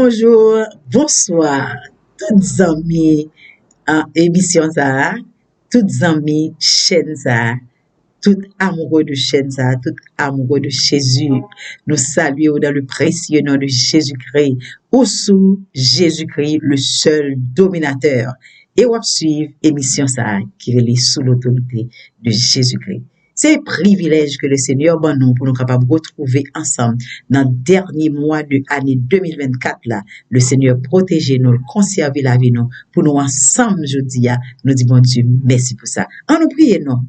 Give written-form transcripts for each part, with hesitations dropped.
Bonjour, bonsoir, toutes amis en émission ça, toutes amis chaîne ça, tout amoureux de chaîne ça, tout amoureux de Jésus. Nous saluons dans le précieux nom de Jésus-Christ, ou sous Jésus-Christ, le seul dominateur. Et on va suivre émission ça qui est sous l'autorité de Jésus-Christ. C'est un privilège que le Seigneur ben nous pour nous capables de retrouver ensemble dans le dernier mois de l'année 2024 là. Le Seigneur protéger nous, conserver la vie nous pour nous ensemble aujourd'hui. Nous disons bon Dieu, merci pour ça. On nous prie non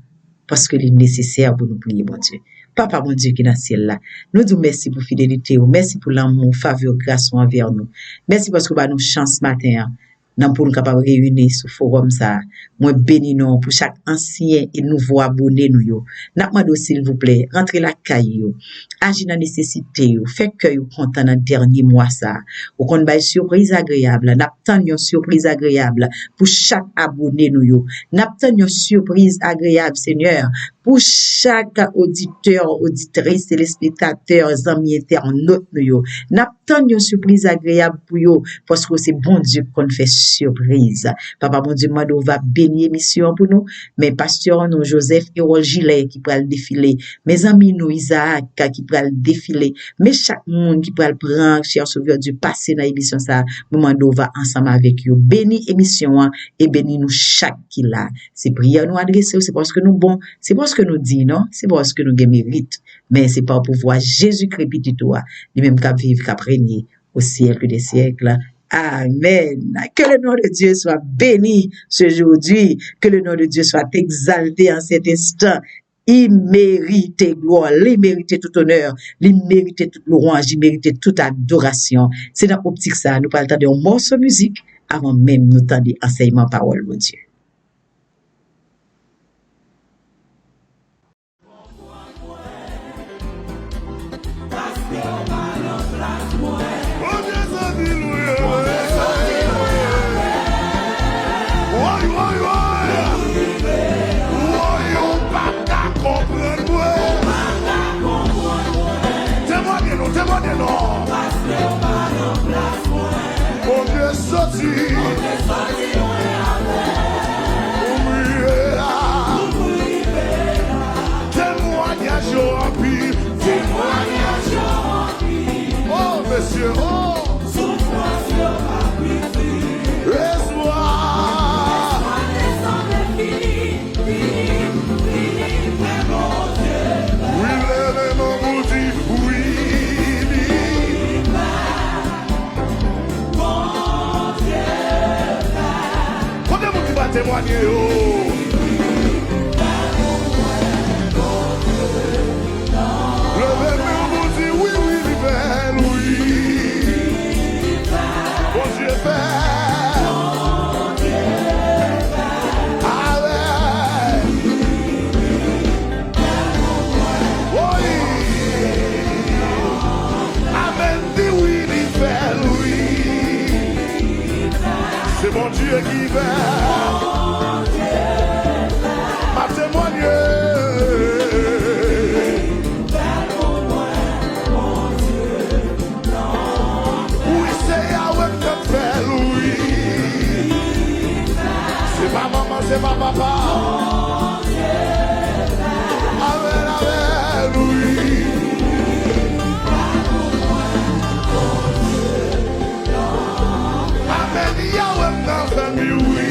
parce que c'est nécessaire pour nous prier bon Dieu. Papa mon Dieu qui est dans le ciel là. Nous disons merci pour fidélité, merci pour l'amour, faveur, grâce envers nous. Merci parce que bah nous chance matin. Nan pour nous capable réunir sur forum ça moi béni non pour chaque ancien et nouveau abonné nous yo n'a demandé s'il vous plaît rentrez la caille yo agir dans nécessité yo fait que yo content dans dernier mois ça ou qu'on bail surprise agréable n'a tant une surprise agréable pour chaque abonné nous yo n'a tant une surprise agréable Seigneur pour chaque auditeur auditrice téléspectateur amis internautes nous yo n'a tant une surprise agréable pour yo parce que c'est bon Dieu qu'on fait surprise. Papa, mon Dieu, moi, va bénir émission pour nous. Mais pasteur, nous, Joseph et Gilet qui pourra le défiler. Mes amis, nous, Isaac qui pourra le défiler. Mais chaque monde qui pourra le prendre, cher sauveur Dieu, passer dans l'émission ça. Moment va ensemble avec vous. Bénis émission et bénis nous chaque qui l'a. C'est prière nous adresser, c'est parce que nous bon, c'est parce que nous dit, non? C'est parce que nous mérite. Mais c'est pas pour voir Jésus-Christ petit toi. Lui-même qui vivre, qui régner au siècle des siècles. Amen. Que le nom de Dieu soit béni ce aujourd'hui. Que le nom de Dieu soit exalté en cet instant. Il mérite gloire, il mérite tout honneur, il mérite toute louange, il mérite toute adoration. C'est dans l'optique ça, nous parlons de morceau de musique avant même nous tendre enseignement parole de Dieu. Monsieur, oh, souffrance, c'est pas papa. Amen, amen, oui. Amen, Yahweh, ma famille, oui.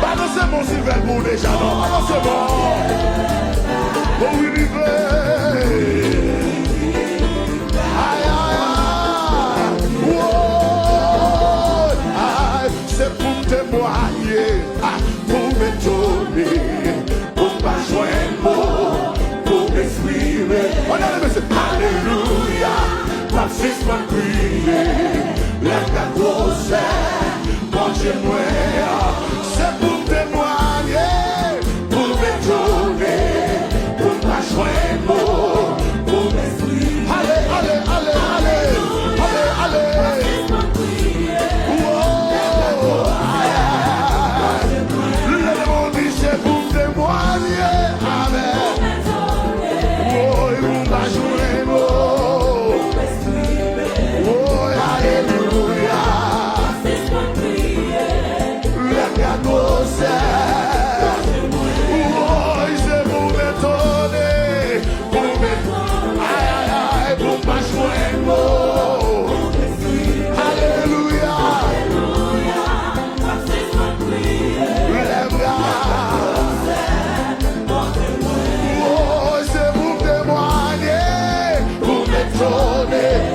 Balancez mon Sylvain pour déjà, non, balancez bon. Oh oui, c'est pour témoigner, pour m'étonner, pour pas joindre, pour m'exprimer. On a le message. Alléluia, la fils m'a crié, la grosse, mon Dieu, moi. C'est pour témoigner, pour m'étonner, pour pas joindre, pour m'exprimer. Allez, allez, allez, allez, allez, allez. C'est pour témoigner, amen. Oh, il m'a joué, oh, alléluia. Le gâteau, c'est, oh, c'est pour m'étonner, pour m'a joué, alléluia. Le bras.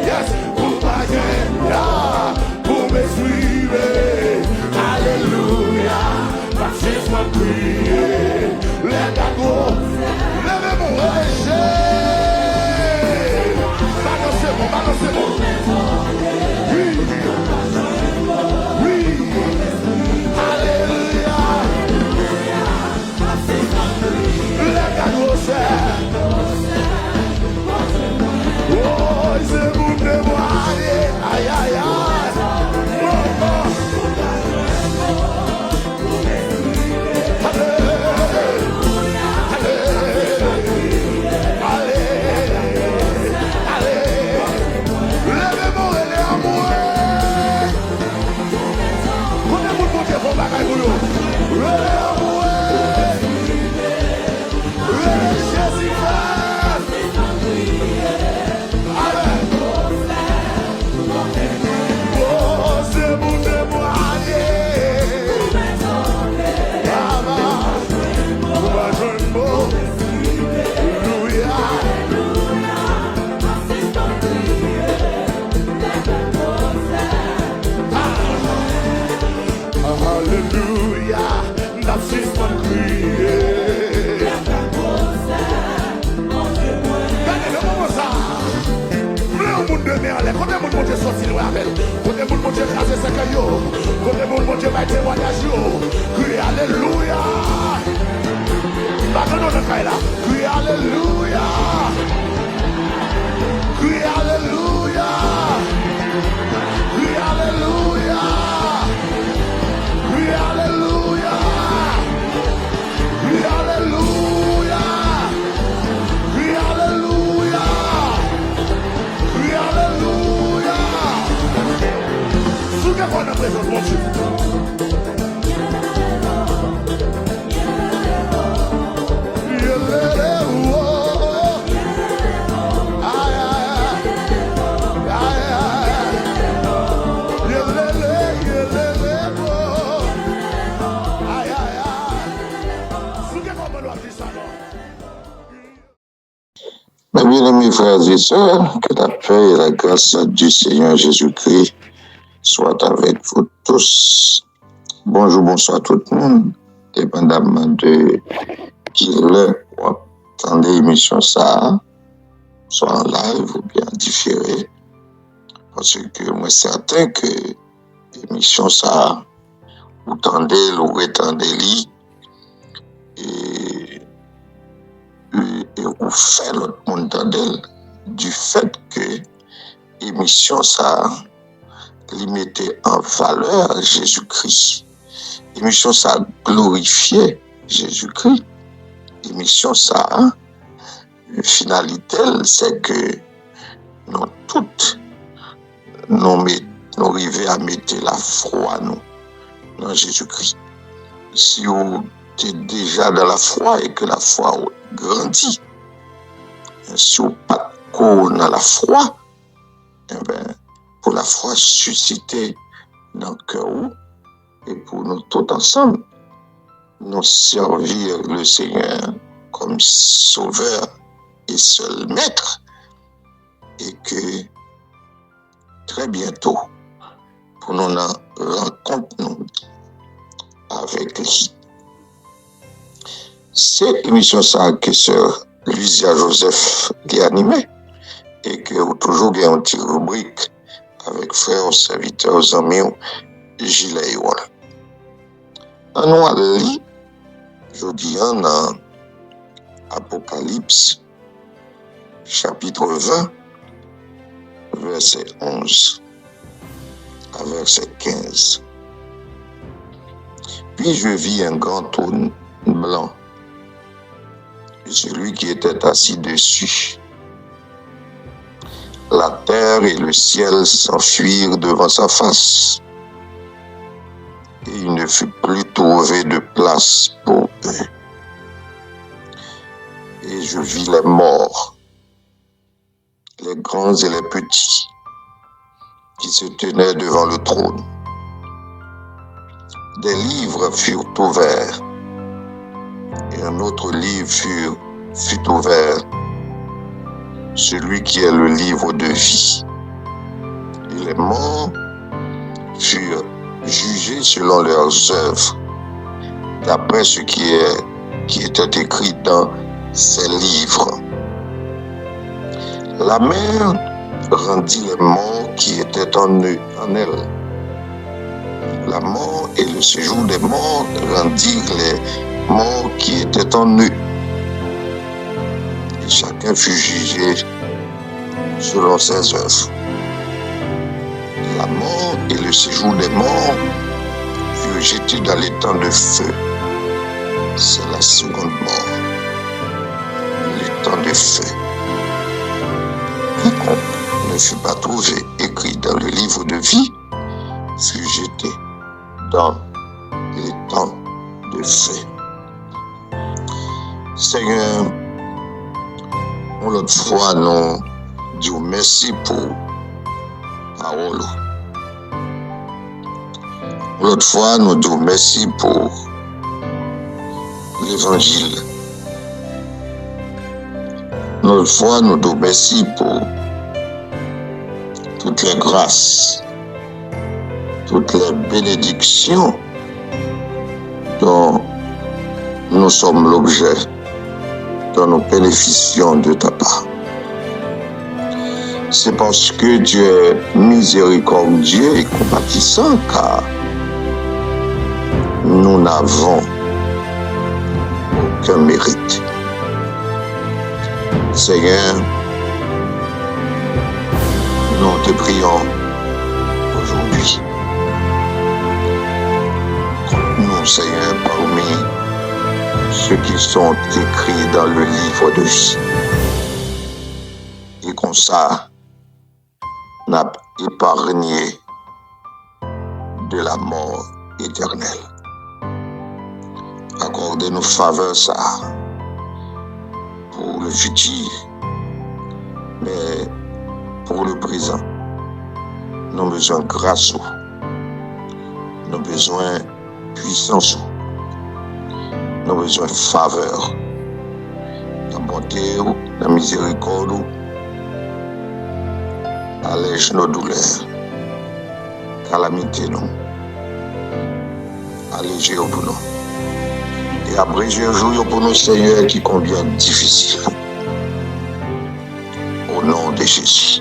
Yes, pour ma gueule, pour me suivre. Alléluia, baptise-moi prier. Les gâteaux, levez-moi, balancez-moi, balancez-moi. Oui, oui, alléluia. Les gâteaux, c'est. Oh, c'est pour témoigner, aïe, aïe, aïe. Oh, oh. Allez, levez-moi, elle est à moi. Prenez vous le monter, faut pas qu'elle vous. Elle est à moi. Elle est Jésus. Alléluia, la fils m'a crié. Regardez le moment ça. V'là au monde de merde, quand le monde monte sorti le rappel, quand le monde monte raser sa caillou, quand le monde monte mettre témoignage, criez alléluia. Pas que nous ne crions là, criez alléluia. Criez alléluia. Criez alléluia. Criez alléluia. Criez alléluia. Criez alléluia. Criez alléluia. Souvenez-vous de la présence de mon Dieu. Mes bien-aimés frères et sœurs, que la paix et la grâce du Seigneur Jésus-Christ soient avec vous tous. Bonjour, bonsoir tout le monde, dépendamment de qui l'heure ou attendez l'émission ça, soit en live ou bien différé. Parce que moi, certain que l'émission ça, vous tendez, vous retendez et vous fait l'autre monde d'elle du fait que l'émission ça lui mettait en valeur Jésus-Christ. L'émission ça glorifiait Jésus-Christ. L'émission ça, finalité, c'est que nous toutes nous arrivons à mettre la foi dans Jésus-Christ. Si vous êtes déjà dans la foi et que la foi grandit, si vous n'êtes pas dans la foi, pour la foi susciter dans le cœur et pour nous tous ensemble, nous servir le Seigneur comme sauveur et seul maître, et que très bientôt, pour nous rencontrer nous avec lui. C'est l'émission ça que Sœur Lucia Joseph qui animait, et que vous toujours une petite rubrique avec frères, serviteurs, amis, Gilet et Wall. On va lire, je dis dans Apocalypse, chapitre 20, verset 11 à verset 15. Puis je vis un grand trône blanc, et celui qui était assis dessus. La terre et le ciel s'enfuirent devant sa face, et il ne fut plus trouvé de place pour eux. Et je vis les morts, les grands et les petits, qui se tenaient devant le trône. Des livres furent ouverts, et un autre livre fut ouvert, celui qui est le livre de vie. Et les morts furent jugés selon leurs œuvres, d'après ce qui était écrit dans ces livres. La mer rendit les morts qui étaient en elle. La mort et le séjour des morts rendirent les morts qui étaient en eux. Et chacun fut jugé selon ses œuvres. La mort et le séjour des morts furent jetés dans l'étang de feu. C'est la seconde mort. L'étang de feu. Quiconque ne fut pas trouvé écrit dans le livre de vie fut jeté dans l'étang de feu. Seigneur, l'autre fois, nous disons merci pour parole. L'autre fois, nous disons merci pour l'évangile. L'autre fois, nous disons merci pour toutes les grâces, toutes les bénédictions dont nous sommes l'objet, dont nous bénéficions de ta part. C'est parce que Dieu est miséricordieux et compatissant, car nous n'avons aucun mérite. Seigneur, nous te prions aujourd'hui. Nous, Seigneur, parmi ceux qui sont écrits dans le livre de vie. Et comme ça, n'a épargné de la mort éternelle. Accordez-nous faveur ça pour le futur, mais pour le présent, nous avons besoin de grâce, nous avons besoin de puissance, nous avons besoin de faveur, de bonté, de miséricorde. Allège nos douleurs, calamité nous, allégez pour nous. Et abrégez un jour pour nous, Seigneur, qui combien difficile. Au nom de Jésus.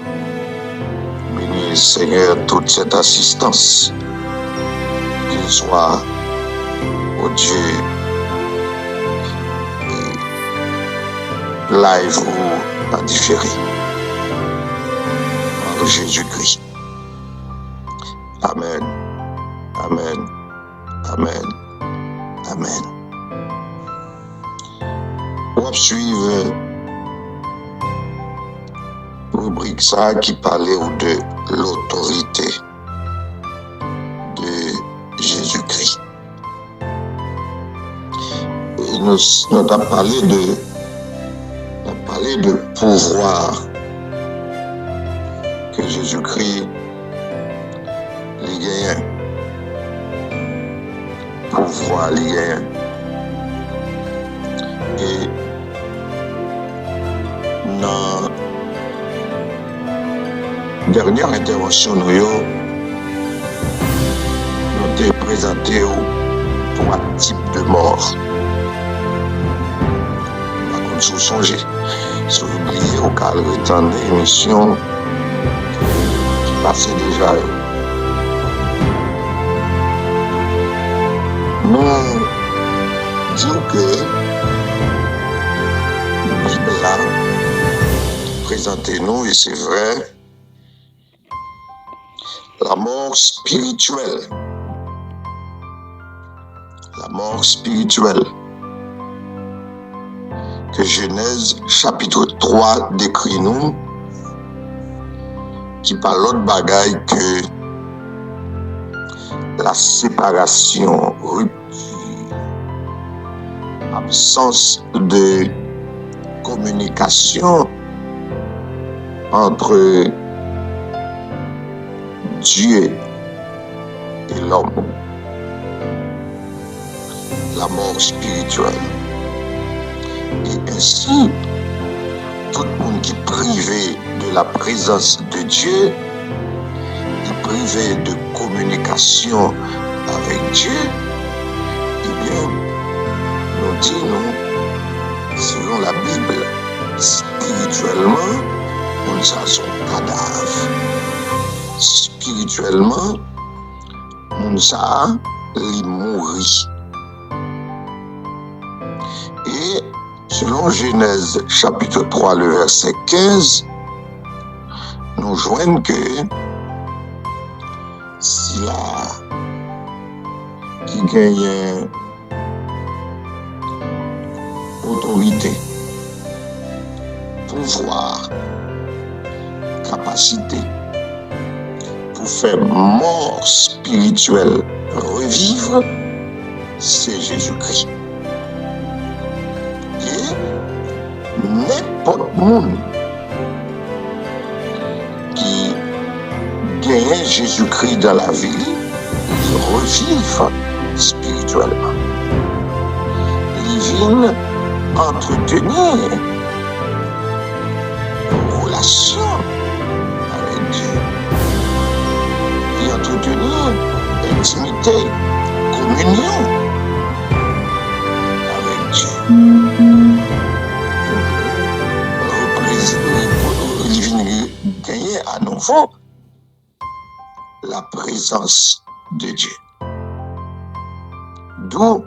Bénis, Seigneur, toute cette assistance. Qu'il soit, au Dieu, live ou à différé. Jésus-Christ. Amen. Amen. Amen. Amen. On va suivre rubrique ça qui parlait de l'autorité de Jésus-Christ. nous avons parlé de pouvoir que Jésus-Christ les gagne. Pouvoir les gagne. Et dans la dernière intervention, nous avons présenté 3 types de morts. Par contre, si vous songez, si vous oubliez au cas de retendre l'émission qui passait déjà, nous disons que la Bible là, présentez-nous, et c'est vrai, la mort spirituelle. La mort spirituelle que Genèse chapitre 3 décrit nous, qui parle l'autre bagaille que la séparation, rupture, absence de communication entre Dieu et l'homme. La mort spirituelle. Et ainsi, tout le monde qui est privé de la présence de Dieu, qui est privé de communication avec Dieu, eh bien, nous disons, selon la Bible, spirituellement, on a son cadavre. Spirituellement, on a les mourir. Et selon Genèse chapitre 3, le verset 15, nous joignons que si là qui gagne autorité, pouvoir, capacité pour faire mort spirituelle revivre, c'est Jésus-Christ. N'importe monde qui gagne Jésus-Christ dans la vie, il revive spirituellement. Il vient entretenir une relation avec Dieu. Il entretenir intimité, communion avec Dieu. Gagner à nouveau la présence de Dieu. D'où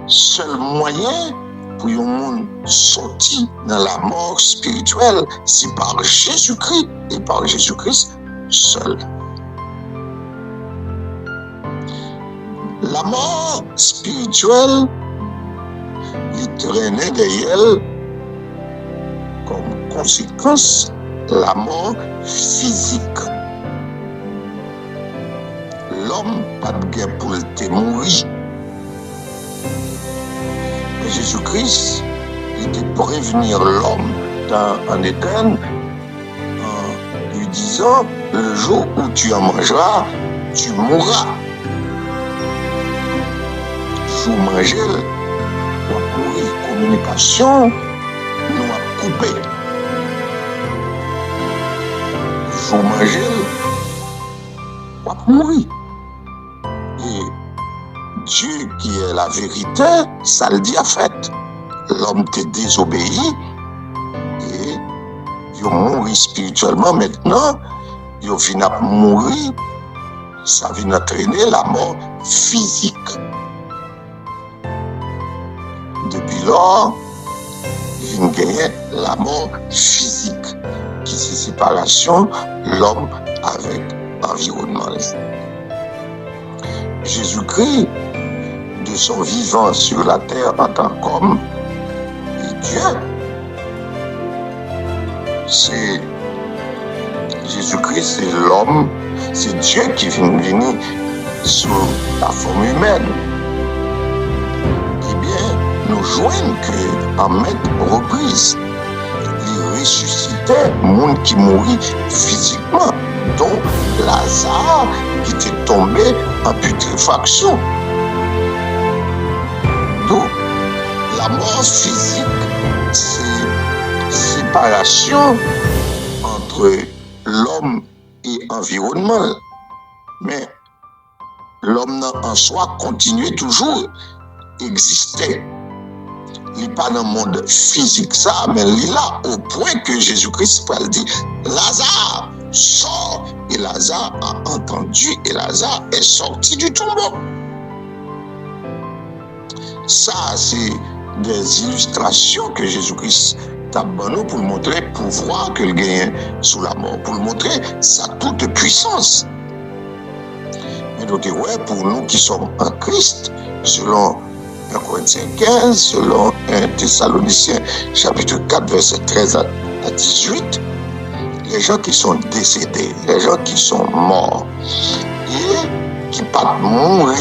seul moyen pour un monde sortir dans la mort spirituelle, c'est par Jésus-Christ et par Jésus-Christ seul. La mort spirituelle, il traînait derrière comme conséquence la mort physique. L'homme pas de guerre pour le mourir. Jésus-Christ était prévenir l'homme en Éden en lui disant: le jour où tu en mangeras, tu mourras. Si vous mangez, vous mourir. Communication, nous a coupé. Si vous mangez, vous mourir. Et Dieu qui est la vérité, ça le dit à fait. L'homme t'est désobéi et il mourit spirituellement. Maintenant, il vient mourir, ça vient entraîner la mort physique. Depuis lors, il vient gagner la mort physique, qui c'est séparation l'homme avec l'environnement. Jésus-Christ, de son vivant sur la terre en tant qu'homme, et Dieu, c'est Jésus-Christ, c'est l'homme, c'est Dieu qui vient venir sous la forme humaine. Eh bien, nous joignons qu'en maintes reprises, il ressuscitait monde qui mourit physiquement, dont Lazare qui était tombé en putréfaction. Donc, la mort physique, c'est séparation entre l'homme et l'environnement. Mais l'homme en soi continue toujours exister. Il n'est pas dans le monde physique, ça, mais il est là au point que Jésus-Christ va le dire, Lazare sort. Et Lazare a entendu et Lazare est sorti du tombeau. Ça, c'est des illustrations que Jésus-Christ t'a donné pour montrer le pouvoir que le gagne sous la mort, pour montrer sa toute puissance. Mais donc, ouais, pour nous qui sommes en Christ, selon 1 Corinthiens 15, selon 1 Thessaloniciens chapitre 4, verset 13 à 18, les gens qui sont décédés, les gens qui sont morts et qui pas mourir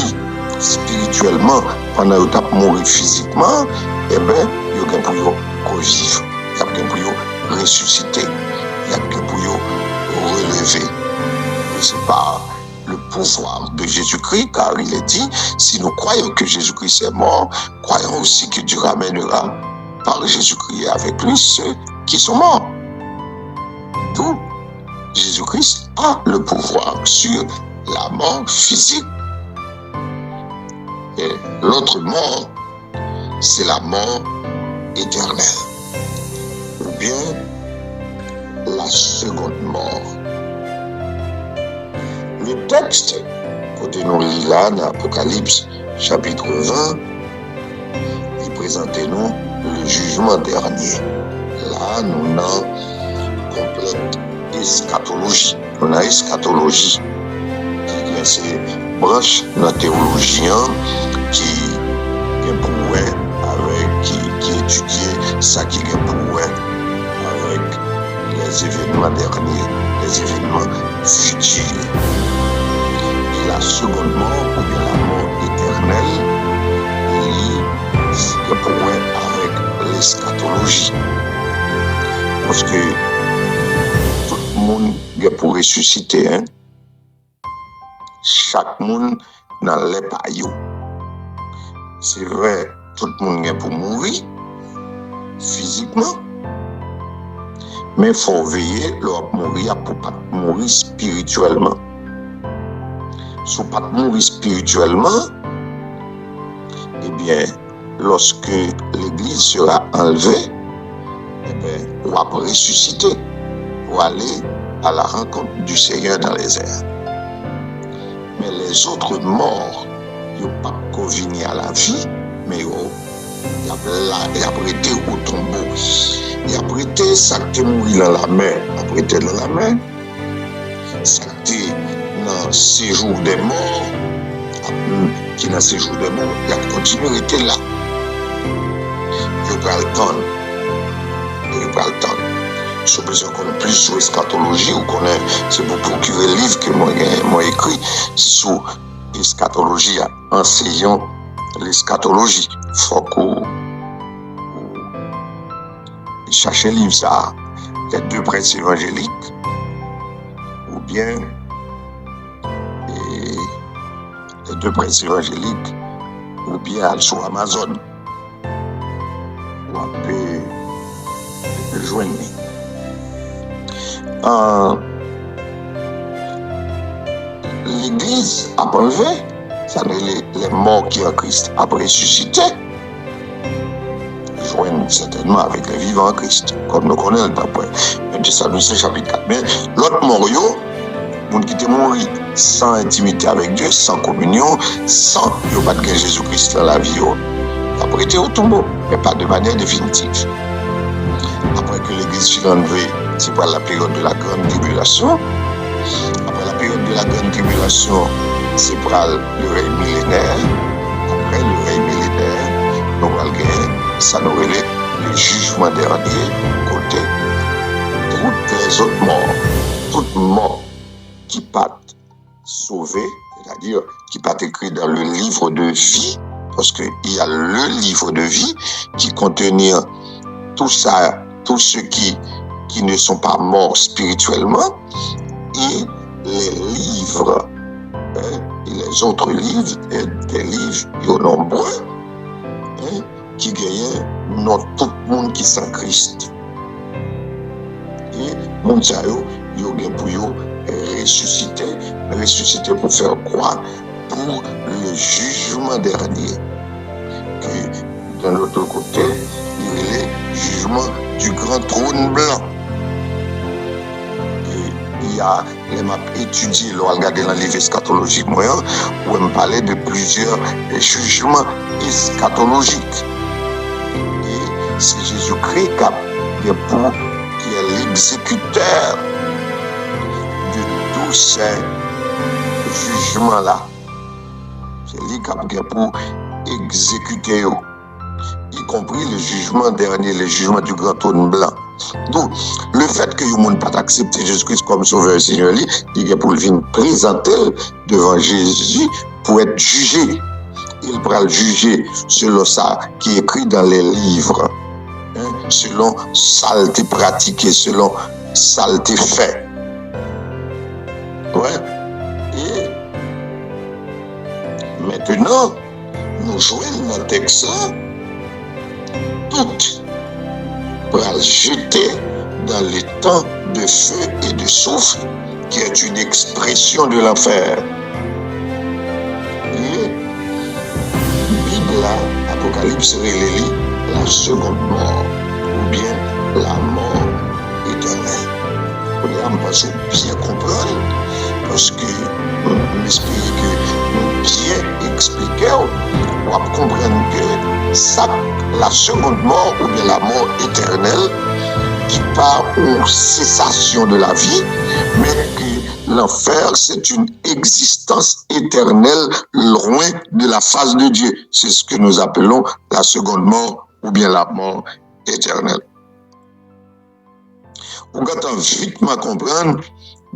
spirituellement pendant qu'ils ont mouru physiquement, eh bien, ils ont pour revivre, ils ont pour ressusciter, ils ont pour relever. Et c'est pas le pouvoir de Jésus-Christ, car il est dit, si nous croyons que Jésus-Christ est mort, croyons aussi que Dieu ramènera par Jésus-Christ avec lui ceux qui sont morts. Tout Jésus-Christ a le pouvoir sur la mort physique. Et l'autre mort, c'est la mort éternelle, ou bien la seconde mort. Le texte, côté nous lit là, dans l'Apocalypse, chapitre 20, il présente nous le jugement dernier. Là, nous avons complète eschatologie. Nous avons eschatologie, qui est ces branches dans la théologie, qui est pour avec, qui étudie ça qui est pour avec les événements derniers, les événements futurs. Et la seconde mort, ou bien la mort éternelle, c'est pour avec l'eschatologie. Parce que tout le monde est pour ressusciter. Hein? Chaque monde n'a les paillots. C'est vrai, tout le monde est pour mourir physiquement. Mais il faut veiller leur mourir pour ne pas mourir spirituellement. Si on ne pas mourir spirituellement, eh bien, lorsque l'Église sera enlevée, eh bien, on va ressusciter pour aller à la rencontre du Seigneur dans les airs. Mais les autres morts, ils n'ont pas convenu à la vie, mais ils ont prêté au tombeau. Ils ont prêté ça qui est mort dans la mer, ils ont prêté dans la mer. Ça qui est dans le séjour des morts, qui est dans le séjour des morts, il a continué à être là. Il va le temps. Il va le temps. Si vous connaissez plus sur l'eschatologie, ou connaissez, c'est pour procurer le livre que moi écrit sur l'eschatologie, enseignant l'eschatologie. Il faut qu'on cherche le livre, ça, les deux princes évangéliques, ou bien les deux princes évangéliques, ou bien sur Amazon, ou on peut le joindre. L'Église a enlevé, ça les morts qui en Christ a ressuscité, joignent certainement avec les vivants en Christ, comme nous connaissons d'après 1 Thessaloniciens chapitre 4. Mais l'autre mort, les gens qui étaient morts sans intimité avec Dieu, sans communion, sans ne pas de Jésus-Christ dans la vie, ils ont prêté au tombeau, mais pas de manière définitive. Après que l'Église fut enlevée, c'est pas la période de la grande tribulation. Après la période de la grande tribulation, c'est pour le règne millénaire. Après le règne millénaire, nous allons gagner, ça nous relève le jugement dernier, côté toutes les autres morts, toutes morts qui partent sauvées, c'est-à-dire qui partent écrites dans le livre de vie, parce qu'il y a le livre de vie qui contient tout ça, tous ceux qui ne sont pas morts spirituellement, et les livres, et les autres livres, des livres nombreux, qui gagnent non tout le monde qui s'en Christ. Et mon Dieu, il y a pour ressusciter pour faire croire pour le jugement dernier. Que d'un autre côté, il y a le jugement du grand trône blanc. Et il y a les maps étudiés, on a regardé dans le livre eschatologique moyen, où on parlait de plusieurs jugements eschatologiques. Et c'est Jésus-Christ qui est l'exécuteur de tous ces jugements-là. C'est lui qui a pour exécuter, y compris le jugement dernier, le jugement du grand trône blanc. Donc, le fait que le monde n'a pas accepté Jésus-Christ comme sauveur et Seigneur, il est pour le venir présenter devant Jésus pour être jugé. Il pourra le juger selon ça qui est écrit dans les livres, selon saleté pratiquée, selon saleté fait. Ouais. Et maintenant, nous jouons dans le texte, toutes pour le jeter dans le temps de feu et de soufre, qui est une expression de l'enfer. Et Bible, Apocalypse relie la seconde mort, ou bien la mort éternelle. On va bien comprendre, parce que j'espère que nous bien expliquer, on va comprendre que ça, la seconde mort, ou bien la mort éternelle, qui part aux cessations de la vie, mais que l'enfer, c'est une existence éternelle loin de la face de Dieu. C'est ce que nous appelons la seconde mort, ou bien la mort éternelle. Pour qu'on vite comprendre,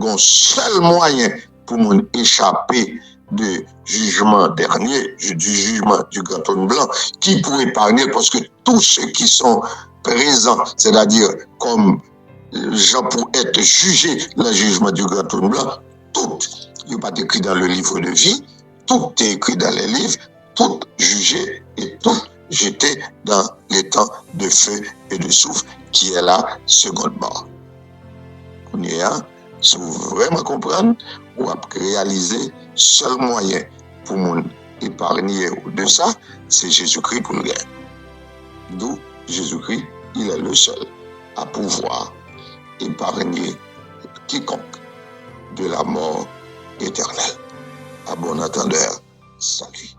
un seul moyen pour nous échapper du jugement dernier, du jugement du grand trône blanc, qui pourrait épargner, parce que tous ceux qui sont présents, c'est-à-dire comme gens pour être jugés dans le jugement du grand trône blanc, tout n'est pas écrit dans le livre de vie, tout est écrit dans les livres, tout jugé et tout jeté dans les temps de feu et de soufre, qui est la seconde mort. On y est, si vous vraiment comprendre, on va réaliser seul moyen pour nous épargner de ça, c'est Jésus-Christ pour le gagner. D'où Jésus-Christ, il est le seul à pouvoir épargner quiconque de la mort éternelle. À bon entendeur, salut.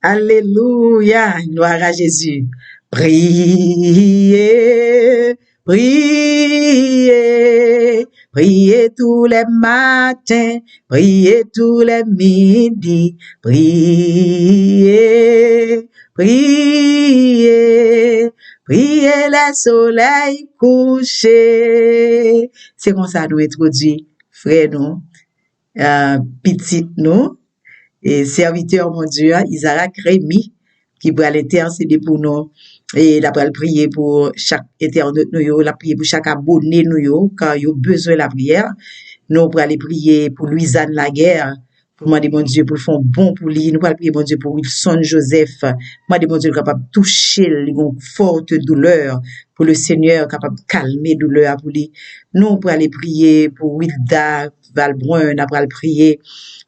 Alléluia, gloire à Jésus. Priez, priez, priez tous les matins, priez tous les midis, priez, priez, priez les soleils couchés. C'est comme ça nous introduit, frère nous, petit nous, et serviteur mon Dieu, Isaac Rémy, qui va l'intercéder pour nous. Et la va prier pour chaque internaute nous, la prier pour chaque abonné nous, quand il a besoin de la prière. Nous pour aller prier pour Louisanne Laguerre, pour demander mon Dieu pour le faire bon pour lui. Nous pour prier mon Dieu pour Wilson Joseph. Demander mon Dieu capable de toucher une forte douleur, pour le Seigneur capable de calmer douleur pour lui. Nous pour aller prier pour Wilda Valbrun, nous pour aller prier.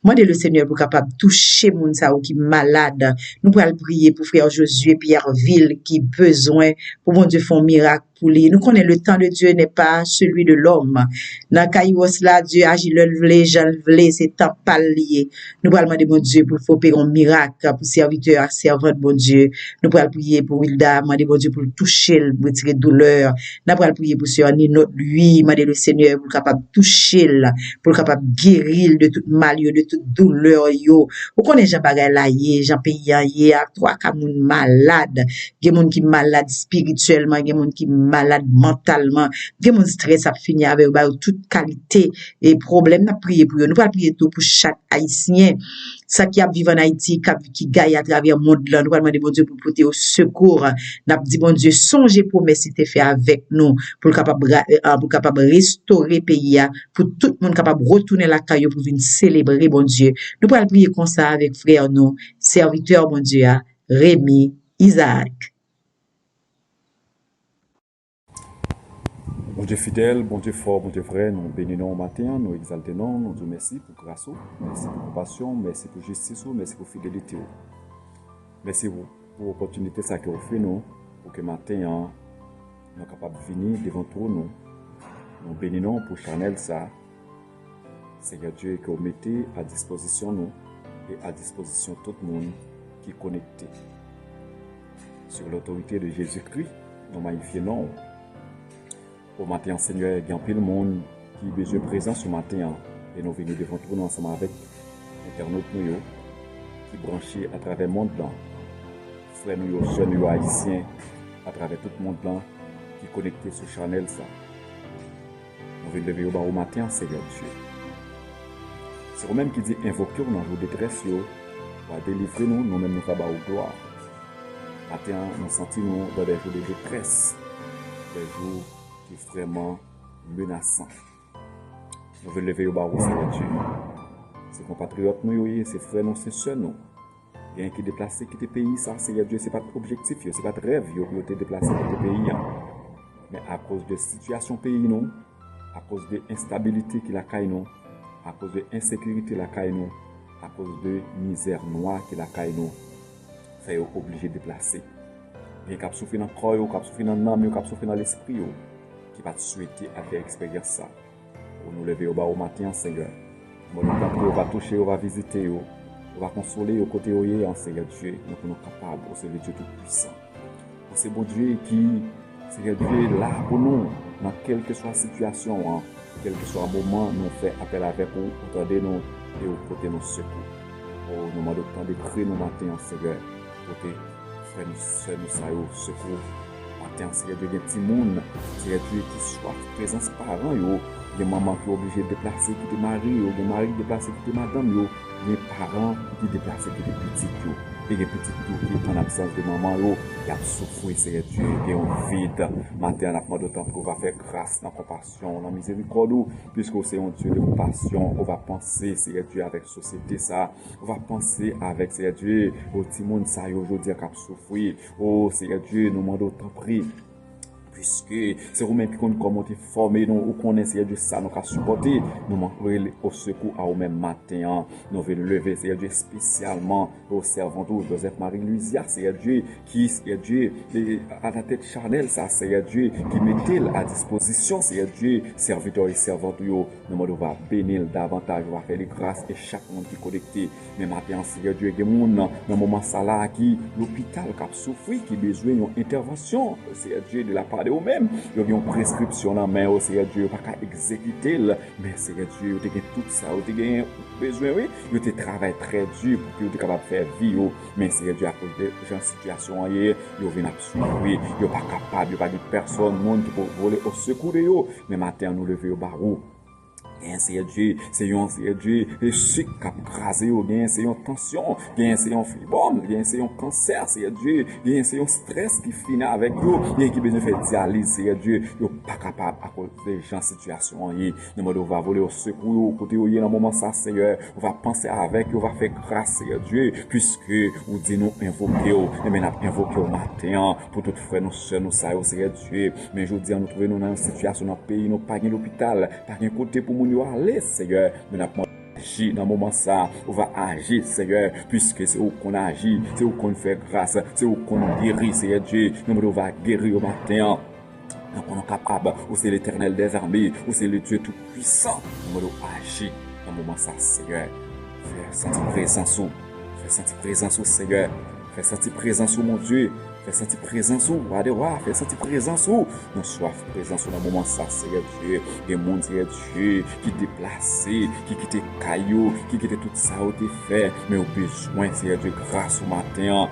Demandez le Seigneur pour capable de toucher moun sa ou qui malade. Nous pour aller prier pour frère Josué Pierreville qui besoin pour mon Dieu faire un miracle pour lui. Nous connaissons le temps de Dieu n'est pas celui de l'homme. Dans Kairos là, Dieu agit le vle, Jean le vle, c'est temps pas lié. Nous pour demander mon Dieu pour faire un miracle pour serviteur à servante bon Dieu. Nous pour prier pour Wilda, demander mon Dieu pour le toucher, pour retirer douleur. Nous pour prier pour sœur Nino lui, demander le Seigneur pour capable toucher, pour capable guérir de toute mal, de toute douleur yo. Ou connaît Jean bagay la yé, Jean paysan yé, à trois ka moun malade, gen moun qui malade spirituellement, gen moun qui malade mentalement, gen moun stress a fini avec ba toute qualité et problème n'a prier pour eux. Nous pas prier tout pour chaque haïtien ça qui a vivre en Haïti qui gagne à travers le monde là nous pas demander bon Dieu pour porter au secours n'a dit bon Dieu songez promesse qui fait avec nous pour capable restaurer pays pour tout le monde capable retourner la caillou pour venir célébrer bon Dieu nous pas prier comme ça avec frère nous serviteur bon Dieu Rémi Isaac. Bon Dieu fidèle, bon Dieu fort, bon Dieu vrai, nous bénissons au matin, nous exaltons, nous disons merci pour grâce, merci pour compassion, merci pour justice, merci pour fidélité. Merci pour l'opportunité que vous faites nous, pour que matin, nous sommes capables de venir devant tout nous. Nous bénissons pour Chanel ça. Seigneur Dieu, que vous mettez à disposition nous et à disposition tout le monde qui est connecté. Sur l'autorité de Jésus-Christ, nous magnifions. Au matin, Seigneur, il y a pile monde qui a besoin de présence ce matin. Et nous venons devant nous ensemble avec l'internaute qui est branché à travers le monde blanc. Frères nous, jeunes nous, haïtiens, à travers tout le monde blanc qui est connecté sur Chanel. Nous venons lever au matin, Seigneur Dieu. C'est vous-même qui dit invoquer dans vos détresse, pour délivrer nous, nous-mêmes nous faire au gloire. Matin, nous sentons dans des jours de détresse, des jours qui est vraiment menaçant. Nous voulons lever au barreau, Seigneur Dieu. C'est compatriotes nous, c'est frères nous, c'est sœurs nous. Il y a un qui est déplacé, qui est pays, ça, Seigneur Dieu, ce n'est pas l'objectif, ce n'est pas le rêve, qui est déplacé dans le pays. Mais à cause de la situation pays, nous, à cause de l'instabilité qui la caille, nous, à cause de l'insécurité qui la caille, nous, à cause de la misère noire qui la caille, nous, ça est obligé de déplacer. Il y a qui souffert dans le corps, qui souffert dans l'âme, qui souffert dans l'esprit, qui va souhaiter à faire expérience ça. Pour nous lever au bas au matin, Seigneur. On va toucher, on va visiter, on va consoler au côté de Seigneur Dieu. Nous sommes capables, c'est le Dieu Tout-Puissant. C'est bon Dieu qui, Seigneur Dieu, est là pour nous, dans quelle que soit la situation, quel que soit le moment, nous fait appel avec vous, entendez-nous et au côté de nos secours. Nous demandons tant de créer nos matins, Seigneur, côté frères, nous, sœurs, nous, saillons, secours. Seigneur Dieu, il y a des petits monde, Seigneur Dieu, qui soient présence parents, il y a des mamans qui sont obligées de déplacer, qui sont mariées, il y a des maris déplacés, qui sont madame, il y a des parents qui sont déplacés, qui sont petits, et des petits qui sont en absence de maman, il y a souffert, Seigneur Dieu, il y a un vide. Matin, on a demandé autant qu'on va faire grâce, dans la compassion, dans la miséricorde, puisque c'est un Dieu de compassion, on va penser, Seigneur Dieu, avec la société, ça, on va penser avec, Seigneur Dieu, au petit monde, ça, aujourd'hui, qui a souffert, oh, Seigneur Dieu, nous demandons autant prier. Puisque c'est vous-même qui connaissez comment te former, nous connaissez Dieu ça, nous avons supporté, nous manquons au secours à vous-même matin. Nous voulons lever, Seigneur Dieu, spécialement au servant de Joseph Marie Louisia, Seigneur Dieu, qui, Seigneur Dieu, à la tête charnelle, ça, Seigneur Dieu, qui mettait à disposition, Seigneur Dieu, serviteurs et servantes, nous va bénir davantage, on va faire des grâces et chaque monde qui est connecté. Mais matin, Seigneur Dieu, il y a des gens dans le moment ça là, qui l'hôpital qui a souffert, qui a besoin d'une intervention, Seigneur Dieu, de la part de vous-même. Il y a une prescription dans la main, Seigneur Dieu, pas qu'à exécuter, mais Seigneur Dieu, vous avez tout ça, vous avez besoin, oui, vous avez travaillé très dur pour que vous soyez capable de faire vie, mais Seigneur Dieu, à cause de la situation hier, vous venez à souffrir, vous n'êtes pas capable, vous n'avez pas de personne, monde qui peut voler au secours de vous, mais maintenant, nous lever au barreau. Seigneur Dieu, c'est un Seigneur Dieu, et ce qui a crasé, c'est une tension, c'est un fibrome, c'est un cancer, Seigneur Dieu, c'est un stress qui finit avec vous, qui besoin de faire dialyse, Seigneur Dieu, vous n'êtes pas capable à cause des gens situation, nous va voler au secours, au côté où dans le moment ça, Seigneur, on va penser avec, on va faire grâce, Seigneur Dieu, puisque vous dites nous invoquer, et nous invoquer au matin, pour toutes frères, nous sœurs, nous saillons, Seigneur Dieu, mais je dis, nous trouvons dans une situation dans le pays, nous pas l'hôpital, pas un côté pour nous aller, Seigneur, nous n'avons agir dans le moment ça, on va agir, Seigneur, puisque c'est où qu'on agit, c'est où qu'on fait grâce, c'est où qu'on guérit, Seigneur Dieu, nous va guérir au matin. Donc on est capable, ou c'est l'Éternel des armées, ou c'est le Dieu tout-puissant, nous devons agir dans le moment ça, Seigneur. Fais sentir présence, fais sentir présence, Seigneur, fais sentir présence, mon Dieu. Fais sentir présence ou, fais sentir présence ou, nous soif présence dans le moment ça, Seigneur Dieu, des mondes, Seigneur Dieu, qui déplacé, qui quitte caillou, qui quitte tout ça où t'es fait, mais au besoin, Seigneur Dieu, grâce au matin.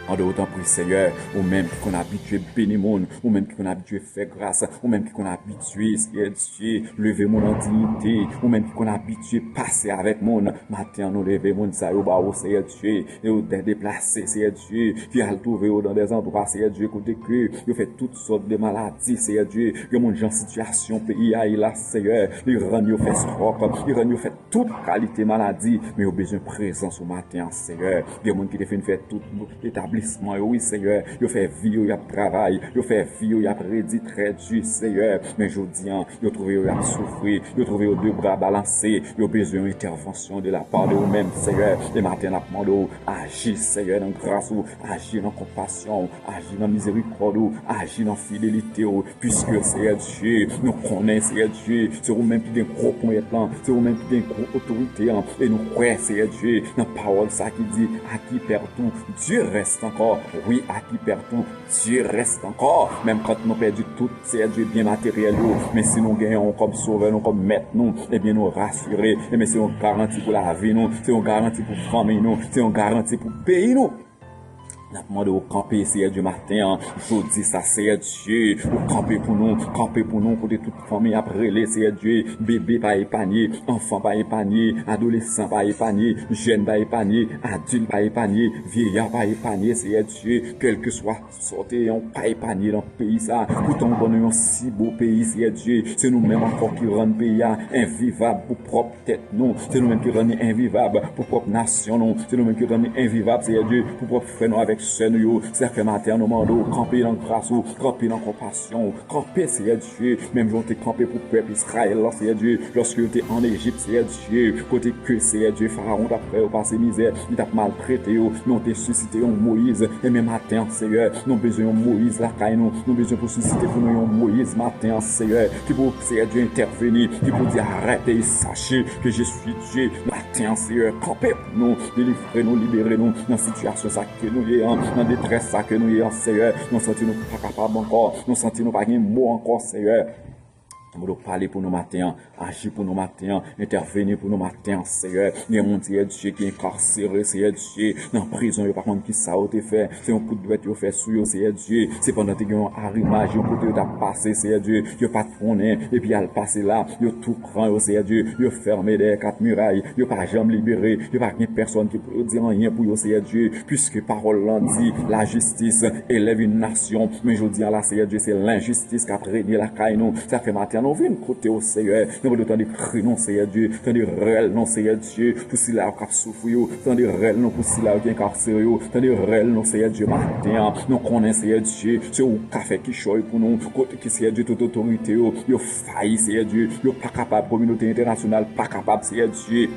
En d'autant prie, Seigneur, ou même qui qu'on a habitué bénir monde, ou même qui qu'on a habitué faire grâce, ou même qui qu'on a habitué, Seigneur Dieu, lever mon en dignité, ou même qui qu'on a habitué passer avec monde. Matin, nous lever monde, ça y est, Seigneur Dieu, et ou déplacer, Seigneur Dieu, qui a le trouvé dans des endroits, Seigneur Dieu, côté que, il fait toutes sortes de maladies, Seigneur Dieu, il y a gens en situation, pays, il là, Seigneur, il rend, il fait stroke, il rend, il fait toute qualité maladie, mais il a besoin de présence au matin, Seigneur. Il y a gens qui défendent faire tout établissement, oui, Seigneur, il fait vie, il y a travail, il fait vie, il y a prédit très dur, Seigneur, mais je dis, il a trouvé, il a souffert, il a trouvé deux bras balancés, il a besoin d'intervention de la part de vous-même, Seigneur. Les matins, on a demandé, agir, Seigneur, dans grâce, agir dans compassion, agir dans miséricorde, agir dans fidélité, puisque, Seigneur Dieu, nous connaissons, Seigneur Dieu, c'est vous-même qui avez un gros point de plan, c'est vous-même qui avez une grosse autorité, et nous croyons, Seigneur Dieu, dans la parole, ça qui dit, à qui perd tout, Dieu reste encore. Oui, à qui perd tout, Dieu reste encore. Même quand nous perdons tout, c'est Dieu bien matériel. Mais si nous gagnons comme sauveur, nous comme maître, nous, eh bien nous rassurer. Et bien c'est une garantie pour la vie, nous, c'est une garantie pour la famille, nous, c'est une garantie pour le pays, nous. Nous demandons au camper, Seigneur Dieu, matin, je dis ça, Seigneur Dieu, au camper pour nous, côté toute famille après les, Seigneur Dieu, bébé pas épargné, enfant pas épargné, adolescent pas épargné, jeune pas épargné, adulte pas épargné, vieillard pas épargné, Seigneur Dieu, quel que soit sorti, on pas épargné dans le pays, ça, pourtant nous avons un si beau pays, Seigneur Dieu, c'est nous-mêmes encore qui rendons le pays invivable pour propre tête, nous, c'est nous-mêmes qui rendons invivable pour propre nation, nous, c'est nous-mêmes qui rendons invivable, Seigneur Dieu, pour propre frère, nous, avec Seigneur, c'est que matin nous demandons camper dans grâce, camper dans compassion, camper, Seigneur Dieu, même j'en t'ai campé pour le peuple Israël, Seigneur Dieu, lorsque tu es en Égypte, Seigneur Dieu, côté que, Seigneur Dieu, Pharaon t'a fait passer misère, il t'a maltraité, nous t'es suscité un Moïse, et même matin, Seigneur, nous besoin de Moïse, la caille, nous besoin pour susciter pour nous un Moïse, matin, Seigneur, qui pour, Seigneur Dieu, intervenir, qui pour dire arrêtez et sachez que je suis Dieu, matin, Seigneur, camper pour nous, délivrez-nous, libérez-nous, dans la situation ça que nous y dans la détresse ça que nous y Seigneur, nous sentons pas capables encore, nous sentons pas un mot encore, Seigneur. Nous devons parler pour nos matins, agir pour nos matins, intervenir pour nos matins, Seigneur. Il y a mon Dieu qui est incarcéré, Seigneur Dieu, dans la prison, il n'y a pas contre qui ça a été fait. C'est un coup de bête qui a fait sur Seigneur Dieu. C'est pendant que tu as un arrimage, il y a passé, Seigneur Dieu. Il n'y a pas de fond, et puis il a passé là, il y a tout grand, Seigneur Dieu. Il y a fermé des quatre murailles, il n'y a pas jamais libéré, il n'y a pas personne qui peut dire rien pour eux, Seigneur Dieu. Puisque parole l'en dit, la justice élève une nation. Mais je dis à la Seigneur Dieu, c'est l'injustice qui a régné la caille, nous. Ça fait matin. Nous venons côté au Seigneur, nous voulons entendre crier non Seigneur Dieu, entendre réel non Seigneur Dieu, pour si là qui souffre, entendre réel non pour si là qui est incarcéré, entendre réel non Seigneur Dieu matin, nous connaissons Seigneur Dieu, c'est au café qui choisit pour nous, côté qui Seigneur Dieu toute autorité, yo failli Seigneur Dieu, yo pas capable, communauté internationale pas capable Seigneur Dieu.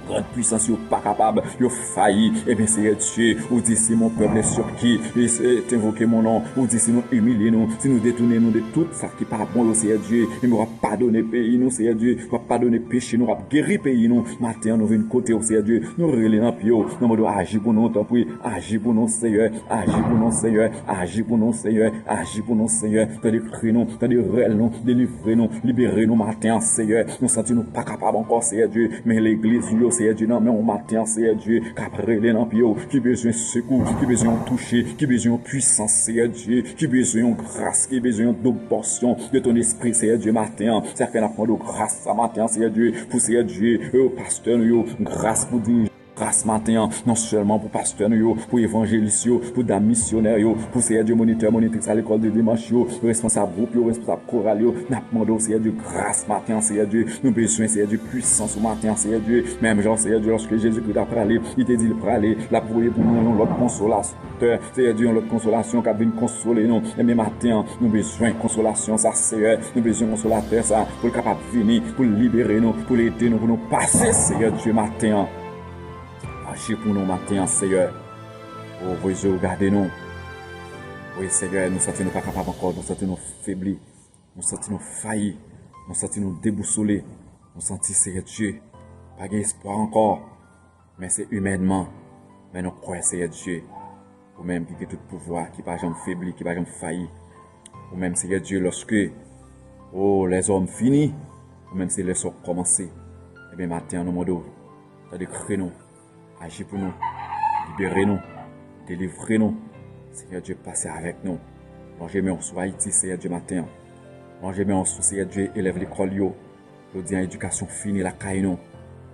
Grande puissance, yo pas capable, yo failli, et bien Seigneur Dieu, ou dit si mon peuple est sur qui, et invoquer mon nom, ou dit si nous humilier nous, si nous détourner nous de tout ça qui pas bon, Seigneur Dieu, il nous va pardonner pays nous, Seigneur Dieu, va pardonner péché nous, va guérir pays nous, matin nous venons côté au Seigneur Dieu, nous relais dans pied, nous devons agir pour nous, tant pis, agir pour nous, Seigneur, agir pour nous, Seigneur, agir pour nous, Seigneur, agir pour nous, Seigneur, t'as des cris nous, t'as des réels nous, délivrer nous, libérer nous, matin, Seigneur, nous sentons nous pas capables encore, Seigneur Dieu, mais l'église, Seigneur Dieu, non, mais on matin, Seigneur Dieu, qu'après les lampions, qui besoin de secours, qui besoin de toucher, qui besoin de puissance, Seigneur Dieu, qui besoin de grâce, qui besoin de portion de ton esprit, Seigneur Dieu, matin, c'est qu'on a de grâce à matin, Seigneur Dieu, pour Seigneur Dieu, pasteur, grâce pour dire. Grâce matin, non seulement pour pasteur, pour évangéliste, pour dame missionnaire, pour Seigneur Dieu, monitrice à l'école de dimanche, responsable groupe, responsable choral, nous demandons Seigneur Dieu, grâce matin, Seigneur Dieu, nous besoin Seigneur Dieu, puissance au matin, Seigneur Dieu, même genre Seigneur Dieu, lorsque Jésus-Christ a parlé, il te dit de parler, la prière pour nous, l'autre consolation, Seigneur Dieu, l'autre consolation qui a venu consoler nous, et même matin, nous besoin de consolation, ça Seigneur, nous besoin de consolateur, ça, pour le capable de venir, pour libérer nous, pour l'aider nous, pour nous passer, Seigneur Dieu, matin. Agis pour nous matin, Seigneur. Oh, vos yeux, regardez-nous. Oui, Seigneur, nous sentons pas capables encore, nous sentons faiblis, nous sentons faillis, nous sentons déboussolés, nous sentons, Seigneur Dieu, pas d'espoir encore, mais c'est humainement, mais nous croyons, Seigneur Dieu, ou même qui a tout pouvoir, qui pas jamais faibli, qui pas jamais failli, ou même, Seigneur Dieu, lorsque, oh, les hommes finissent, ou même si les hommes commencent, et bien, matin, nous demandons, t'as des créneaux. Agis pour nous, libérez-nous, délivrez-nous. Seigneur Dieu, passez avec nous. Longez-nous sur Haïti, Seigneur Dieu, matin. Longez-nous sur Seigneur Dieu, élève l'école, yo. Je dis en éducation finie, la caille, nous.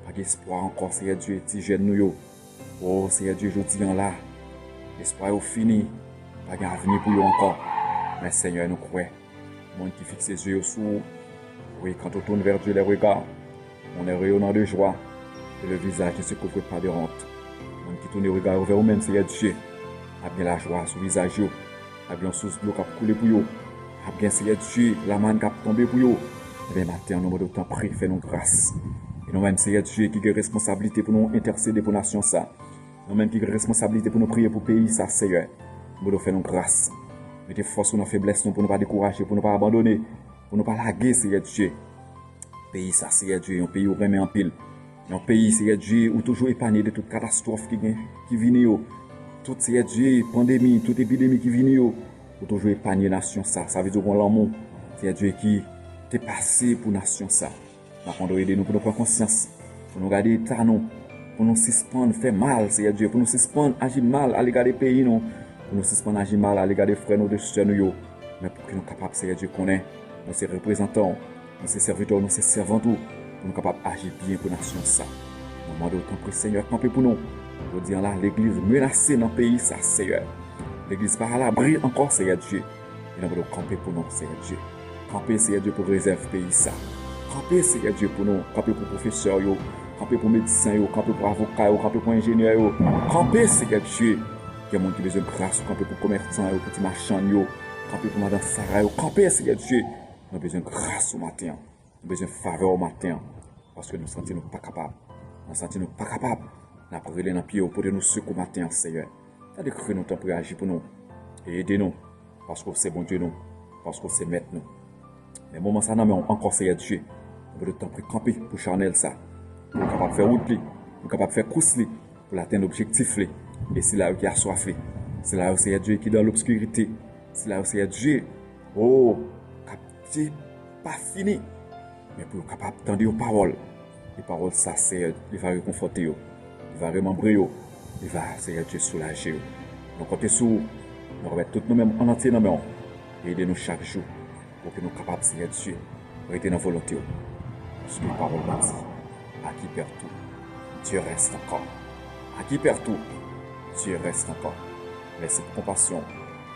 Pas d'espoir encore, Seigneur Dieu, petit jeune, nous, yo. Oh, Seigneur Dieu, je dis en là. L'espoir est fini. Pas d'avenir pour eux encore. Mais Seigneur, nous croyons. Le monde qui fixe ses yeux sur vous. Oui, quand on tourne vers Dieu les regards, on est rayonnant de joie. Et le visage ne se couvre pas de honte. Le monde qui tourne les regards vers vous-même, Seigneur Dieu. A bien la joie sur le visage, a bien sous l'eau qui a coulé pour vous. A bien, Seigneur Dieu, la manne qui a tombé pour vous. Et bien, matin, nous avons autant prié, fais-nous grâce. Et nous-mêmes, Seigneur Dieu, qui avons responsabilité pour nous intercéder pour la nation, ça. Nous-mêmes qui avons responsabilité pour nous prier pour le pays, ça, Seigneur. Nous devons faire nos grâces. Mettez force sur nos faiblesses, pour ne pas décourager, pour ne pas abandonner, pour ne pas laguer, Seigneur Dieu. Pays, ça, Seigneur Dieu, un pays où remet en pile. Un pays, Seigneur Dieu, où toujours épargné de toute catastrophe qui vient. Toute, Seigneur Dieu, pandémie, toute épidémie qui vient. Où toujours épargné la nation, ça. Ça veut dire qu'on l'amour, Seigneur Dieu, qui t'est passé pour la nation, ça. Nous avons aider nous pour nous prendre conscience, pour nous garder l'état, nous. Pour nous suspendre, faire mal, Seigneur Dieu, pour nous suspendre, agir mal à l'égard des pays, non. Pour nous suspendre, agir mal à l'égard des frères, nous, de soutien, nous, mais pour que nous capables, Seigneur Dieu, qu'on est, nous, ces représentants, nous, ces serviteurs, nous, ces servants, pour nous capables d'agir bien pour la nation, ça. Nous demandons autant que le Seigneur camper pour nous. Je dis là, l'église menacée dans le pays, ça, Seigneur. L'église pas à l'abri encore, Seigneur Dieu. Et nous devons camper pour nous, Seigneur Dieu. Camper, Seigneur Dieu, pour réserver le pays, ça. Camper, Seigneur Dieu, pour nous, camper pour professeurs, camper pour médecins, camper pour avocats, camper pour ingénieurs, camper, Seigneur Dieu. Il y a des gens qui ont besoin de grâce, camper pour commerçants, petits marchands, camper pour Madame Sarah, camper, Seigneur Dieu. Nous avons besoin de grâce au matin, nous avons besoin de faveur au matin, parce que nous ne nous sentons pas capables. Nous ne nous sentons pas capables. Nous avons brûlé dans le pied pour nous secouer au matin, Seigneur. Nous avons cru nous temps pour agir pour nous et aider nous, parce que c'est bon Dieu, nous, parce que c'est maître, nous. Mais moment ça, nous avons encore, Seigneur Dieu. Nous avons le temps pour camper, pour charnel ça. Pour être capable de faire route, pour être capable de faire course, pour atteindre l'objectif. Et c'est là qui a soif. C'est là où c'est Dieu qui est dans l'obscurité. C'est là où c'est Dieu. Oh, qui n'est pas fini. Mais pour être capable d'entendre les paroles. Les paroles, ça, c'est il va réconforter. Il va remembrer. Il va, c'est Dieu, soulager. Donc, quand tu es sous, nous remettons tous nous-mêmes en entier dans nos mains. Et aider-nous chaque jour. Pour que nous soyons capables, c'est Dieu, de rester dans la volonté. Parce que les paroles m'ont dit. À qui perd tout, Dieu reste encore. À qui perd tout, Dieu reste encore. Merci pour compassion,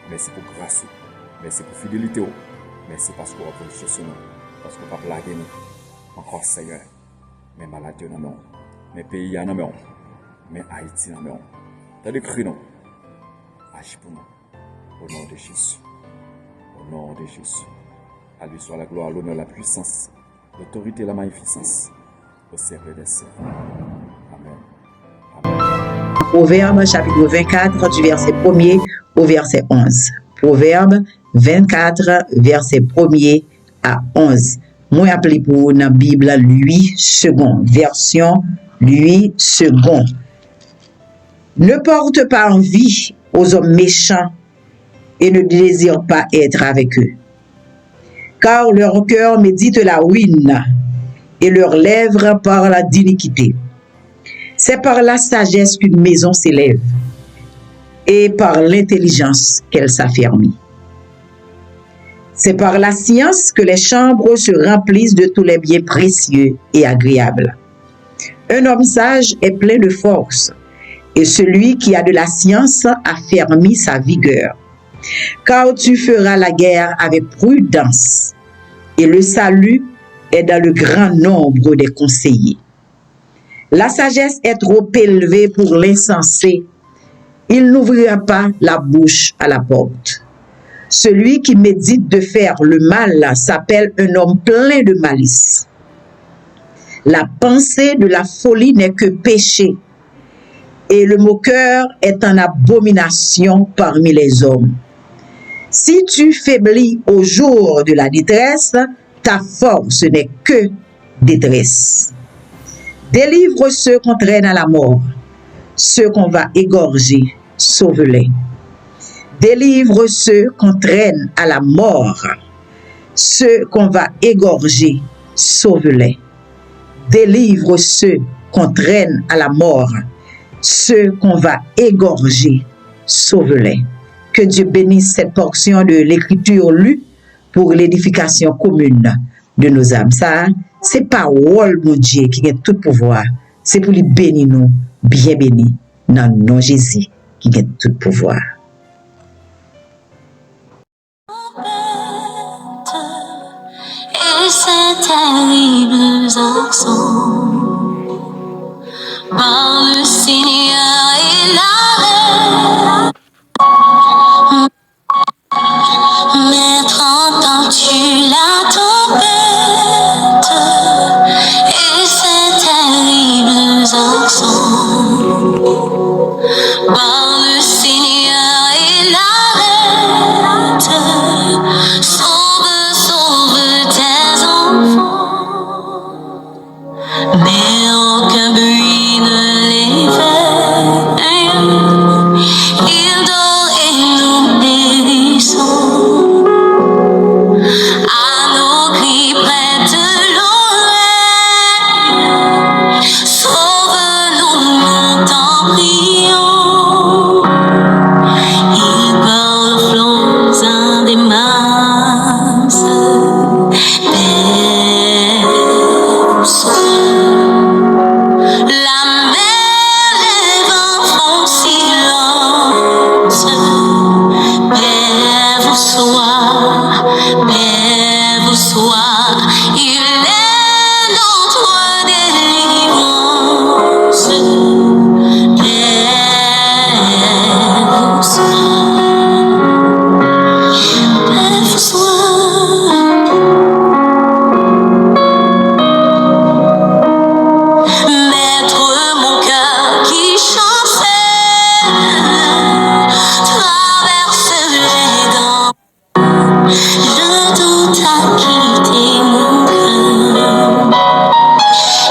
merci pour grâce, merci pour fidélité, merci parce qu'on a voulu chercher nous, parce qu'on a blagué nous. Encore Seigneur, mes maladies non non, mes pays non non, mes Haïti non non. T'as des cris non, agis pour nous, au nom de Jésus, au nom de Jésus. À lui soit la gloire, l'honneur, la puissance, l'autorité, la magnificence. Au siècle des siècles. Amen. Proverbe chapitre 24 du verset 1er au verset 11. Proverbe 24 verset 1er à 11. Moi appelé pour la Bible 8 secondes. Version 8 secondes. Ne porte pas envie aux hommes méchants et ne désire pas être avec eux. Car leur cœur médite la ruine et leurs lèvres parlent d'iniquité. C'est par la sagesse qu'une maison s'élève et par l'intelligence qu'elle s'affermit. C'est par la science que les chambres se remplissent de tous les biens précieux et agréables. Un homme sage est plein de force et celui qui a de la science affermit sa vigueur. Car tu feras la guerre avec prudence et le salut est dans le grand nombre des conseillers. La sagesse est trop élevée pour l'insensé. Il n'ouvrira pas la bouche à la porte. Celui qui médite de faire le mal s'appelle un homme plein de malice. La pensée de la folie n'est que péché, et le moqueur est en abomination parmi les hommes. Si tu faiblis au jour de la détresse, ta force n'est que détresse. Délivre ceux qu'on traîne à la mort, ceux qu'on va égorger, sauve-les. Délivre ceux qu'on traîne à la mort, ceux qu'on va égorger, sauve-les. Délivre ceux qu'on traîne à la mort, ceux qu'on va égorger, sauve-les. Que Dieu bénisse cette portion de l'écriture lue pour l'édification commune de nos âmes. Ça, c'est parole, mon Dieu, qui a tout pouvoir. C'est pour lui bénir nous, bien bénis, dans le nom de Jésus, qui a tout pouvoir. Et ces terribles accents par le Seigneur et la reine. Maître, entends-tu la tempête et ces terribles accents par le Seigneur et la reine. Sauve, sauve tes enfants, mais aucun bruit ne l'éveille. Il dort et nous périssons. À nos cris prête l'oreille. Sauve-nous, nous t'en prions. Il parle flons un des masses. Père, sois. La mer, les vents font silence. Père, vous sois, Père, vous sois. Il est notre délivrance. Père, vous sois. Père, vous sois. Maître, mon cœur qui chancelle traverse les grands. Je doute à quitter mon cœur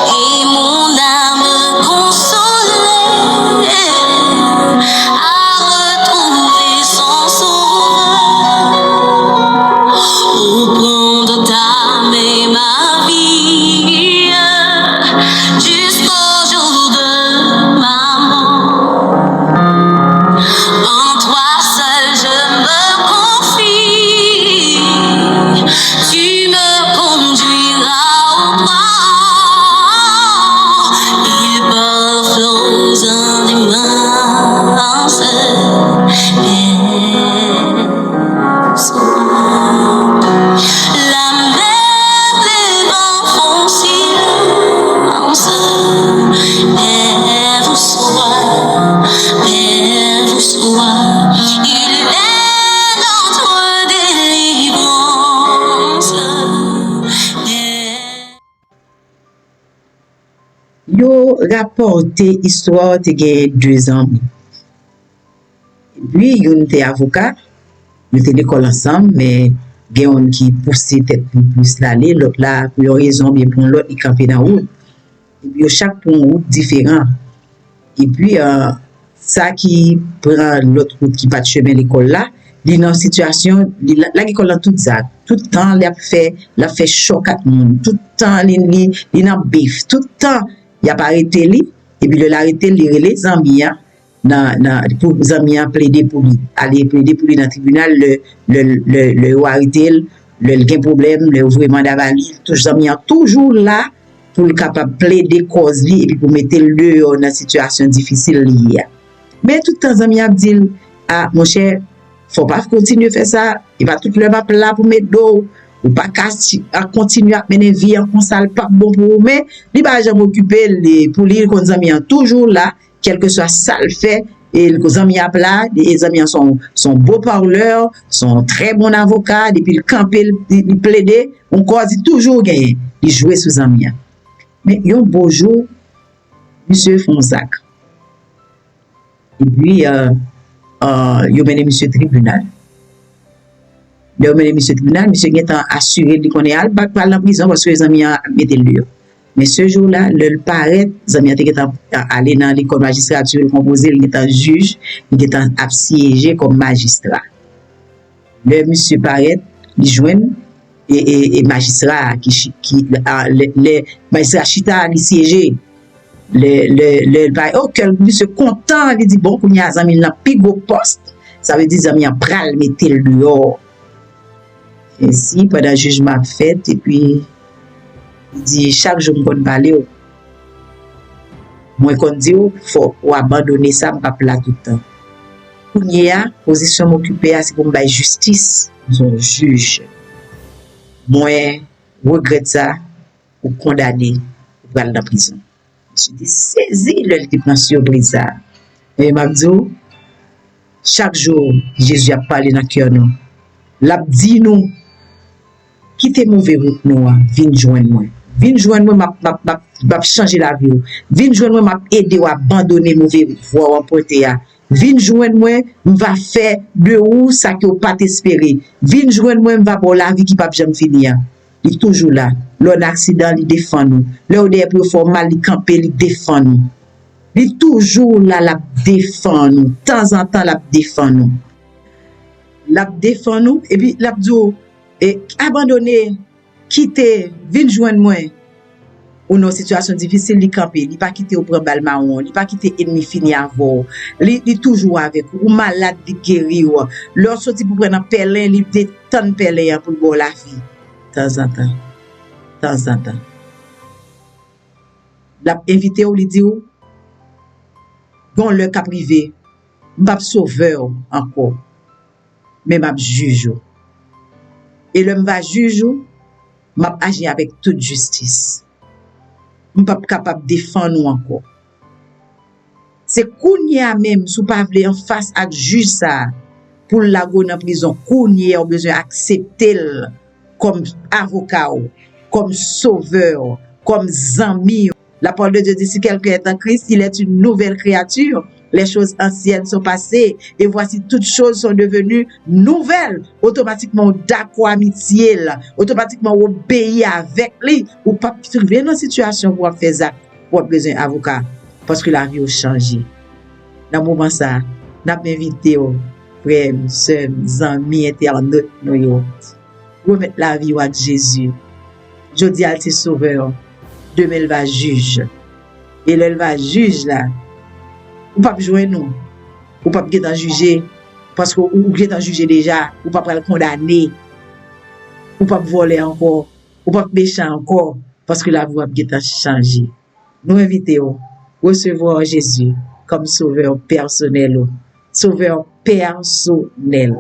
et mon âme consolée à retrouver son sauveur. Au prendre ta main ma vie jusqu'au jour de ma mort. En toi seul je me confie, tu me conduiras au port. Il porte flots en immense, Père, sois. La mer, les vents font silence. Père, vous sois, Père, vous sois. Il est notre délivrance. Père. Yo rapporté histoire te gen 2 ans. Puis yon te avocat, yon te l'école ensemble, mais gen yon qui pousse tête plus l'aller, l'autre là pour une raison bien pour l'autre il campé dans route. Et puis chaque pour une route différent. Et puis ça qui prend l'autre route qui pas de chemin l'école là, il dans situation là l'école dans tout ça, tout le temps l'a fait choc à tout le monde, tout le temps il dans bif, tout le temps il a pas arrêté lui et puis il a arrêté les amis pour les amis plaider pour lui aller plaider pour lui dans le tribunal le arrêté le gain problème le ouvrir d'avali tous les amis toujours là pour le capable plaider cause lui et puis pour mettre le dehors dans situation difficile liée. Mais tout le temps amis a dit ah mon cher faut pas continuer faire ça, il va tout le map là pour mettre d'eau ou pas à continuer à mener vie en consale pas bon pour mais il va jamais occuper les pour lui les amis toujours là quel que soit ça le fait et les amis à plat les amis sont beaux parleurs sont très bons avocats depuis le camper il plaider on cause toujours gagner il jouer sous amis mais un beau jour monsieur Fonzac et puis il mené monsieur tribunal. Il mené monsieur tribunal, monsieur qui est assuré de qu'on est à la prison parce que les amis mettaient le lieu. Mais ce jour-là, le paraît, les amis étaient allés dans l'école magistrature, il composé, il était juge, il était assiégé comme magistrat. Le monsieur paraît, il joint et magistrat les magistrats chita, il siégé. oh, que monsieur content, il dit, bon, qu'on y a zami nan pi gros poste, ça veut dire zami en pral mette le dehors. Et si, pendant le jugement fait, et puis, il dit, chaque jour, m'kon parler, moi, qu'on dit, faut abandonner ça, m'pa là tout le temps. Qu'on y a, position m'occuper, c'est pour m'baye justice, son juge. Moi, regrette ça, ou condamné, pour aller dans la prison. Je dis, saisi le type de surprise. Et m'a dit, chaque jour, Jésus a parlé dans le cœur. L'a dit nous, quittez mauvais route nous, viens joindre moi. Viens joindre moi, m'a changer la vie. Viens joindre moi, m'a aider à abandonner mauvais voie emporter. Viens joindre moi, m'va faire de où ça que pas t'espérer. Viens joindre moi, m'va pour la vie qui pas jamais finir. Il est toujours là. L'on accident, il défend nous. L'on est plus fort mal, il campe, il défend nous. Il est toujours là, la défend nous. De temps en temps, la défend nous. La défend nous, et puis la dit, abandonner, quitter, venir joindre moi. Ou dans une situation difficile, il campe, il pas quitter au prend balle marron, il pas quitter ennemi fini avant. Il toujours avec ou malade, il guéri ou. L'autre sorti pour prendre un pèlerin, il détend pèlerin pour boire la vie. De temps en temps. De temps en temps. L'a invité ou lui dit ou bon le cas privé m'pa sauveur encore mais m'a juge et le m'va juge m'a agi avec toute justice m'pa capable défendre nous encore c'est kounya même sou pas vle en face à juge ça pour la go dans prison kounya a besoin accepter comme avocat comme sauveur comme zami. La parole de Dieu dit, si quelqu'un est en Christ, il est une nouvelle créature. Les choses anciennes sont passées et voici toutes choses sont devenues nouvelles. Automatiquement, d'accord amitié, automatiquement, obéit avec lui. Ou pas trouver dans une situation pour faire ça, pour avoir besoin d'avocat. Parce que la vie a changé. Dans le moment ça, nous avons invité frères, sœurs, amis, internautes, nous remettre la vie avec Jésus. Je dis à tes sauveurs. Demain, elle va juge. Et elle va juge là. Ou pas jouer nous. Ou pas être juger. Parce que ou être juger déjà. Ou pas le condamner. Ou pas voler encore. Ou pas méchant encore. Parce que la vie va être changée. Nous invitons recevoir Jésus comme sauveur personnel. Sauveur personnel.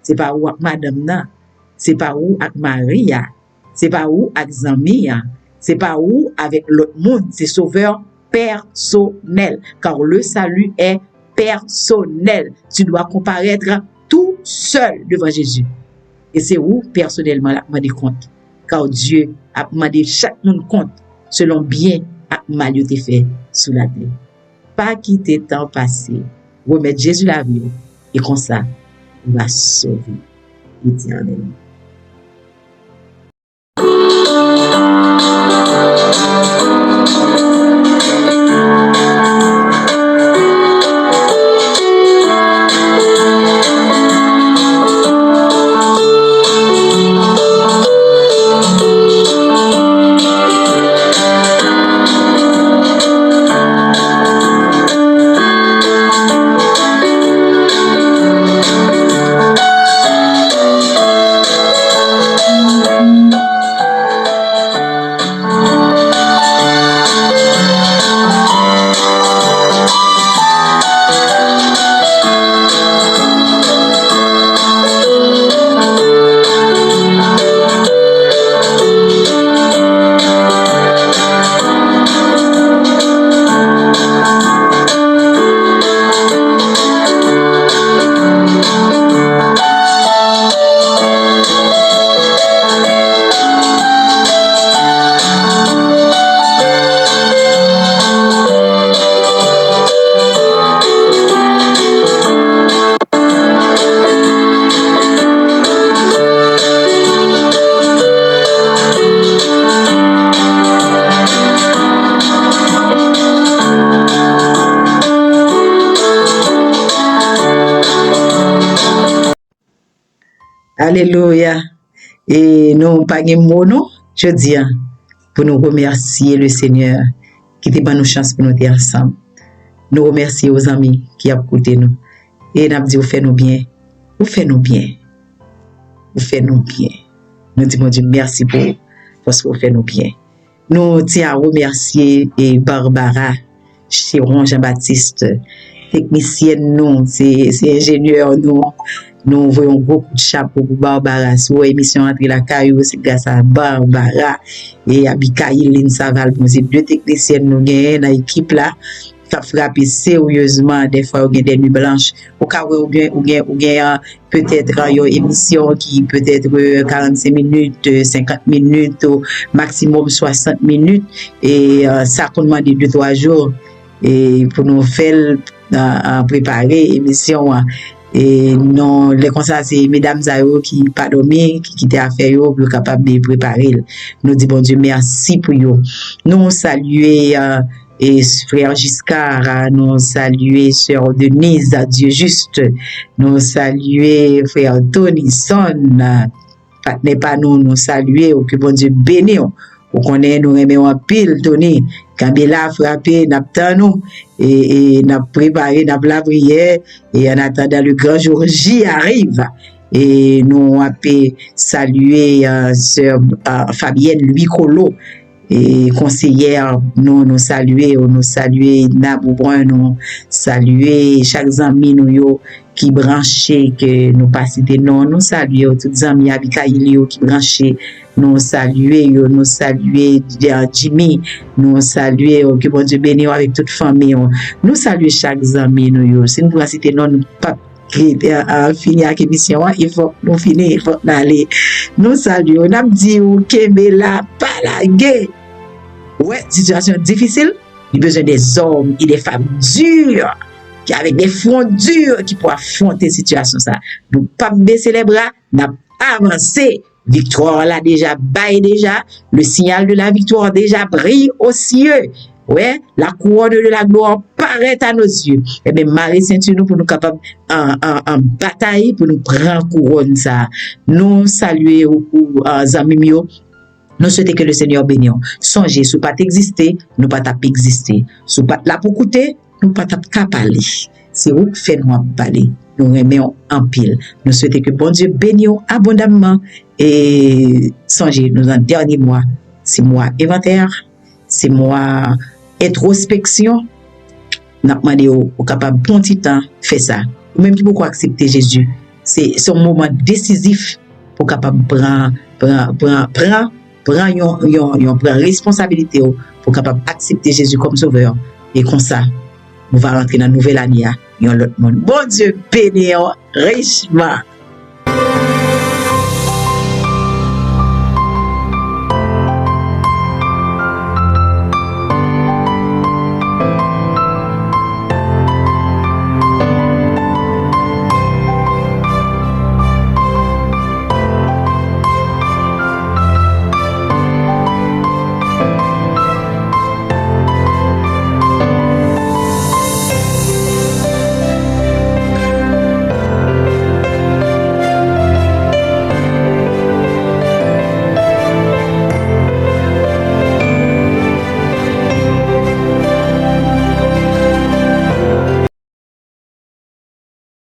C'est pas où avec madame nan. C'est pas où avec Maria. C'est pas où avec Zamia. C'est pas où avec l'autre monde, c'est sauveur personnel. Car le salut est personnel. Tu dois comparaître tout seul devant Jésus. Et c'est où personnellement la demandé compte. Car Dieu a demandé chaque monde compte selon bien a mal été fait sous la terre. Pas quitter temps passé. Remettre Jésus la vie. Et comme ça, il va sauver éternellement. Alléluia. Et nous pas de mots, non, je dis, pour nous remercier le Seigneur. qui te ban nous chance pour nous être ensemble. Nous remercions aux amis qui ont écouté nous. Et nous dit, vous faites nous bien. Vous faites nous bien. Vous faites nous bien. Nous disons, Dieu, merci parce que vous faites nous bien. Nous tiens à remercier Barbara Chiron Jean-Baptiste, technicienne nous, c'est ingénieur nous. Nous voyons beaucoup de chapeau pour Barbara. Sur l'émission Entre la Caillou, c'est grâce à Barbara et à Bikaïline Saval. C'est deux techniciennes nous gagnent dans l'équipe là. Qui a frappé sérieusement, des fois, ou des nuits blanches. Au cas où, ou bien, peut-être, une émission qui peut être 45 minutes, 50 minutes, au maximum 60 minutes. Et ça qu'on demande 2-3 jours. Et pour nous faire préparer l'émission. Et non, les conseils, c'est mesdames Zayo qui pas dormi, qui quittaient à faire pour capable de préparer. Nous disons, bon Dieu, merci pour eux. Nous saluer, et frère Giscard, nous saluer sœur Denise, Dieu juste, nous saluer frère Tonison, n'est pas nous saluer, que bon Dieu bénisse. Vous connaissez, nous aimons un pile, Tony. Quand il a frappé, nous attendons et nous préparé, nous la prière et en attendant le grand jour J arrive. Et nous avons salué sœur Fabienne Louis-Colo et conseillère, nous saluer Nabou Brun, nous saluer chaque ami nous qui branché que nous pas cité non, nous saluer tous les amis Abikaïli qui branché, nous saluer Jimmy, nous saluer que bon Dieu bénisse avec toute famille, nous saluer chaque ami nous si nous pas citer non nous pas finir avec l'émission, il faut nous finir, il faut aller. Nous saluons, on a dit que la palague. Ouais, situation difficile, il a besoin des hommes et des femmes dures, qui avec des fronts durs, qui pourront affronter la situation ça. Nous pas baisser les bras, n'a avancé. Victoire là déjà baille déjà, le signal de la victoire déjà brille aux cieux. Ouais, la couronne de la gloire paraît à nos yeux. Et bien, Marie ceinture nous pour nous capables en bataille pour nous prendre couronne ça. Nous saluer aux amis mieux. Nous souhaitons que le Seigneur bénisse. Songez, sous pas exister, nous pas taper exister. Sous pas là pour écouter, nous pas taper qu'à parler. C'est où fait nous parler. Nous remettons en pile. Nous souhaitons que bon Dieu bénisse abondamment. Et songez, nous en dernier mois, c'est mois inventaire, c'est mois introspection. Nous avons demandé au capable bon petit temps faire ça. Ou même qui beaucoup accepter Jésus. C'est un moment décisif pour capable prendre responsabilité pour capable accepter Jésus comme sauveur. Et comme ça, nous va rentrer dans la nouvelle année. Bon Dieu bénisse richement.